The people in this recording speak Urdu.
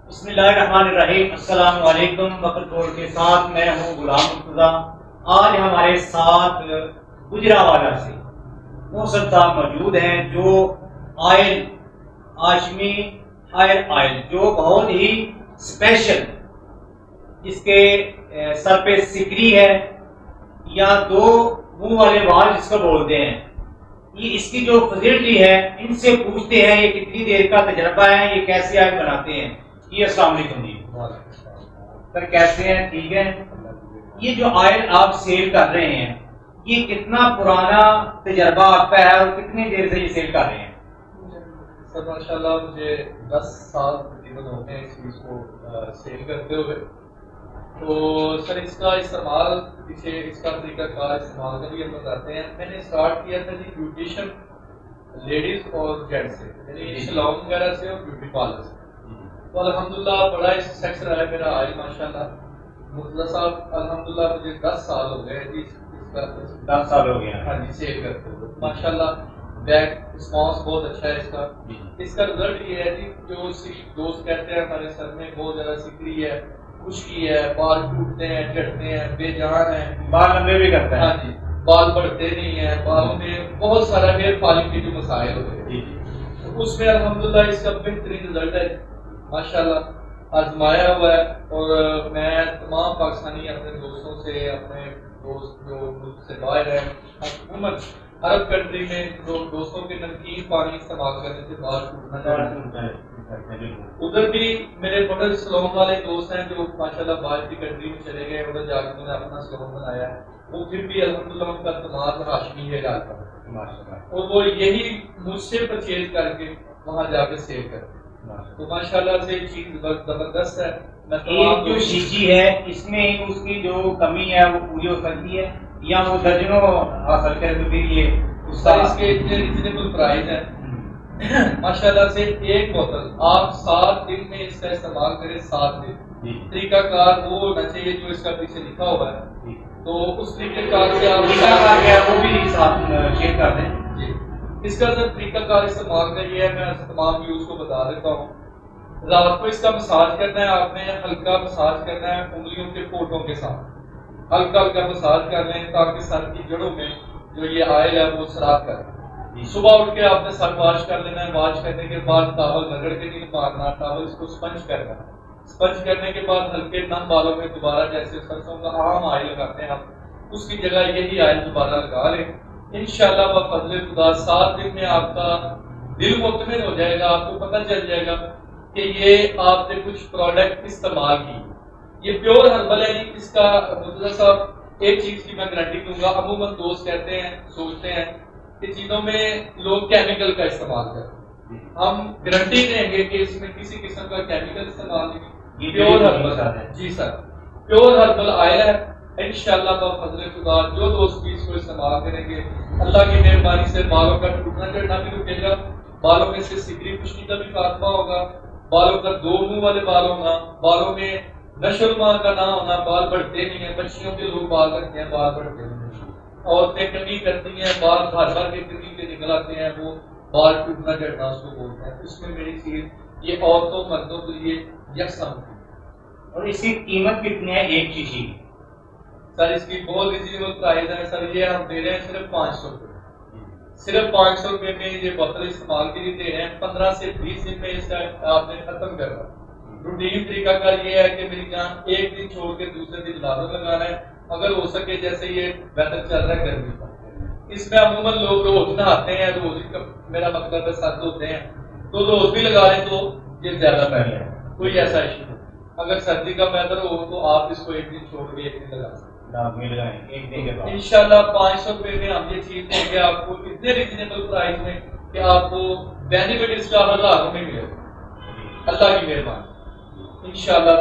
بسم اللہ الرحمن الرحیم۔ السلام علیکم۔ وقت بورڈ کے ساتھ میں ہوں غلام مرتضیٰ۔ آج ہمارے ساتھ گجرانوالہ سے محسن صاحب موجود ہیں جو آئل ہاشمی ہیئر آئل جو بہت ہی اسپیشل، اس کے سر پہ سکری ہے یا دو منہ والے بال جس کو بولتے ہیں، یہ اس کی جو فیسلٹی ہے ان سے پوچھتے ہیں یہ کتنی دیر کا تجربہ ہے، یہ کیسے آئل بناتے ہیں۔ یہ السلام علیکم جی سر، کیسے ہیں؟ ٹھیک ہے۔ یہ جو آئل آپ سیل کر رہے ہیں یہ کتنا پرانا تجربہ آپ کا ہے اور کتنی دیر سے یہ سیل کر رہے ہیں؟ سر ماشاءاللہ مجھے 10 سال تقریباً ہو گئے اس چیز کو سیل کرتے ہوئے۔ تو سر اس کا استعمال پیچھے اس کا طریقہ کار استعمال کا بھی ہم بتاتے ہیں۔ میں نے اسٹارٹ کیا تھا جی بیوٹیشن لیڈیز اور جینٹ سے، یعنی سلون وغیرہ سے اور بیوٹی پارلر سے۔ تو الحمدللہ بڑا اس سیکس رہا ہے میرا آئل ماشاءاللہ۔ مرتضیٰ صاحب الحمدللہ مجھے 10 سال ہو گئے جی اس کا 10 سال ہو گئے ہیں ہاں جی سیل کرتے ہوئے ماشاءاللہ۔ بیک رسپانس بہت اچھا ہے اس کا۔ اس کا رزلٹ یہ ہے جی جو دوست کہتے ہیں ہمارے سر میں بہت زیادہ سکری ہے، خشکی ہے، بال ٹوٹتے ہیں، جھڑتے ہیں، بے جان ہیں، بال لمبے بھی کرتے ہیں۔ ہاں جی بال بڑھتے نہیں ہیں، بالوں میں بہت سارا ہیئر فالنگ کے جو مسائل ہوتے ہیں تو اس میں الحمدللہ اس کا بہترین رزلٹ ہے ماشاءاللہ، آزمایا ہوا ہے۔ اور میں تمام پاکستانی اپنے دوستوں سے، اپنے دوست جو ملک سے باہر ہیں، عموماً عرب کنٹری میں جو دوستوں کے نمکین پانی استعمال کرنے سے بال ٹوٹنا چاہتا ہے، ادھر بھی میرے بڑے سلون والے دوست ہیں جو ماشاءاللہ باہر کی کنٹری میں چلے گئے، ادھر جا کے میں نے اپنا سلون بنایا ہے، وہ پھر بھی الحمدللہ ان کا اعتماد ہاشمی ہے جاتا ہے اور وہ یہی مجھ سے پرچیز کر کے وہاں جا کے سیل کرتے ہیں۔ تو ماشاءاللہ سے چیز زبردست ہے۔ ایک جو شیشی ہے اس میں اس کی جو کمی ہے وہ پوری ہو سکتی ہے یا وہ درجنوں حاصل کرے تو پھر یہ اس کے اتنے ریزنیبل پرائز ہے ماشاءاللہ سے۔ ایک بوتل آپ 7 دن میں اس کا استعمال کریں، 7 دن۔ طریقہ کار وہ ہونا چاہیے جو اس کا پیچھے لکھا ہوا ہے، تو اس طریقہ کار سے آپ طریقہ کار کیا ہے وہ بھی ساتھ شیئر کر دیں جی۔ اس کا سر طریقہ کار استعمال کا یہ ہے، میں تمام یوز کو بتا دیتا ہوں۔ رات کو اس کا مساج کرنا ہے، آپ نے ہلکا مساج کرنا ہے انگلیوں کے پوٹوں کے ساتھ، ہلکا ہلکا مساج کر لیں تاکہ سر کی جڑوں میں جو یہ آئل ہے وہ سراغ کرے۔ صبح اٹھ کے آپ نے سر واش کر لینا ہے، واش کرنے کے بعد ٹاول رگڑ کے نہیں مارنا، ٹاول اس کو اسپنج کرنا ہے۔ اسپنج کرنے کے بعد ہلکے نم بالوں میں دوبارہ جیسے سرسوں کا عام آئل لگاتے ہیں ہم، اس کی جگہ یہی آئل دوبارہ لگا لیں۔ انشاءاللہ بفضل خدا 7 دن میں آپ کا دل مطمئن ہو جائے گا، آپ کو پتہ چل جائے گا کہ یہ آپ نے کچھ پروڈکٹ استعمال کی۔ یہ پیور ہربل ہے جی۔ اس کا مرتضیٰ صاحب ایک چیز کی میں گارنٹی دوں گا، عموماً دوست کہتے ہیں سوچتے ہیں کہ چیزوں میں لوگ کیمیکل کا استعمال کرتے ہیں، ہم گارنٹی دیں گے کہ اس میں کسی قسم کا کیمیکل استعمال نہیں، پیور ہربل ہے جی سر، پیور ہربل آئل ہے۔ انشاءاللہ بفضل خدا جو دوست بھی اس کو استعمال کریں گے اللہ کی مہربانی سے بالوں کا ٹوٹنا چڑھنا بھی رکے گا، بالوں میں سے سکری خشکی کا بھی خاتمہ ہوگا، بالوں کا 2 منہ والے بال ہونا، بالوں میں نشرما کا نہ ہونا، بال بڑھتے نہیں ہیں، بچیوں کے لوگ بال رکھتے ہیں بال بڑھتے نہیں، عورتیں کنگھی کرتی ہیں بال بھر بھر کے کنگھی کے نکل آتے ہیں، وہ بال ٹوٹنا چڑھنا اس کو بولتے ہیں۔ اس میں میری چیز یہ عورتوں مردوں کے لیے یکساں ہوتی ہے۔ اور اس کی قیمت کتنی ہے ایک شیشی کی؟ سر اس کی بہت ریزنیبل پرائز ہے سر، یہ ہم دے رہے ہیں صرف 500 روپے، صرف 500 روپے میں یہ بوتل استعمال کے لیے دے رہے ہیں۔ 15 سے 20 دن میں اس کا آپ نے ختم کرنا۔ روٹین طریقہ کار یہ ہے کہ میری جان ایک دن چھوڑ کے دوسرے دن لازم لگانا ہے، اگر ہو سکے جیسے یہ ویدر چل رہا ہے گرمی کا، اس میں عموماً لوگ روز نہاتے ہیں، روز ہی میرا مطلب ہے سر دھوتے ہیں، تو روز بھی لگا لیں تو یہ زیادہ بہتر ہے، کوئی ایسا ایشو نہیں۔ اگر سردی کا ویدر ہو تو آپ اس کو ایک دن چھوڑ کے ایک دن لگا سکتے ہیں انشاءاللہ۔ 500 روپے میں ہم یہ چیز دیں گے آپ کو اتنے ریزنیبل پرائز میں کہ آپ کو بینیفٹ اس کا ہزاروں میں ملے گا، اللہ کی مہربانی انشاءاللہ۔